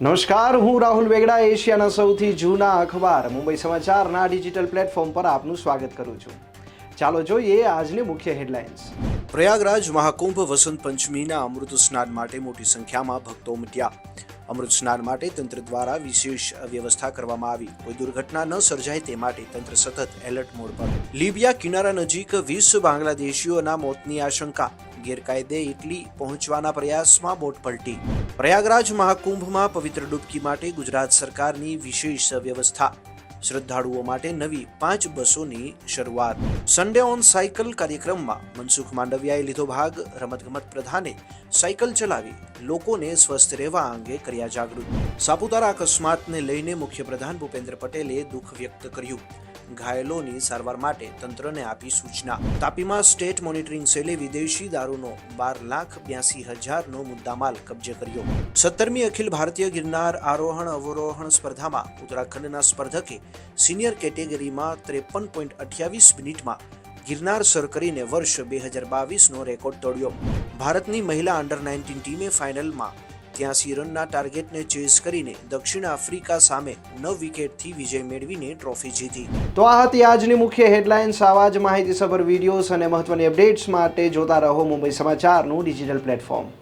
નમસ્કાર, હું રાહુલ વેગડા એશિયાના સૌથી જૂના અખબાર મુંબઈ સમાચારના ડિજિટલ પ્લેટફોર્મ પર આપનું સ્વાગત કરું છું. ચાલો જોઈએ આજની મુખ્ય હેડલાઇન્સ. પ્રયાગરાજ મહાકુંભ વસંત પંચમીના અમૃત સ્નાન માટે મોટી સંખ્યામાં ભક્તો ઉમટ્યા. અમૃત સ્નાન માટે તંત્ર દ્વારા વિશેષ વ્યવસ્થા કરવામાં આવી. કોઈ દુર્ઘટના ન સર્જાય તે માટે તંત્ર સતત એલર્ટ મોડ પર. લીબિયા કિનારા નજીક 20 બાંગ્લાદેશીઓના મોતની આશંકા. ગેરકાયદે ઇટલી પહોંચવાના પ્રયાસમાં બોટ પલટી. પ્રયાગરાજ મહાકુંભમાં પવિત્ર ડૂબકી માટે ગુજરાત સરકારની વિશેષ વ્યવસ્થા. શ્રદ્ધાળુઓ માટે નવી 5 બસોની શરૂઆત. સન્ડે ઓન સાયકલ કાર્યક્રમમાં મનસુખ માંડવિયાએ લીધો ભાગ. રમતગમત પ્રધાને સાયકલ ચલાવી લોકોને સ્વસ્થ રહેવા અંગે કર્યા જાગૃત. સાપુતારા અકસ્માતને લઈને મુખ્યપ્રધાન ભૂપેન્દ્ર પટેલે દુઃખ વ્યક્ત કર્યું. ઘાયલોની સારવાર માટે તંત્રને આપી સૂચના. તાપીમાં સ્ટેટ મોનિટરિંગ સેલે વિદેશી દારૂનો 12,82,000નો મુદ્દામાલ કબજે કર્યો. 17મી અખિલ ભારતીય ગિરનાર આરોહણ અવરોહણ સ્પર્ધામાં ઉત્તરાખંડના સ્પર્ધકે સિનિયર કેટેગરીમાં 53.28 મિનિટમાં ગિરનાર સર કરીને વર્ષ 2022નો રેકોર્ડ તોડ્યો. ભારતની મહિલા અંડર 19 ટીમે ફાઇનલમાં 83 રનના ટાર્ગેટને ચેઝ કરીને દક્ષિણ આફ્રિકા સામે 9 વિકેટથી વિજય મેળવીને ટ્રોફી જીતી. તો આ હતી આજની મુખ્ય હેડલાઇન્સ. આવા જ માહિતીસભર વિડીયોઝ અને મહત્વની અપડેટ્સ માટે જોતા રહો મુંબઈ સમાચારનું ડિજિટલ પ્લેટફોર્મ.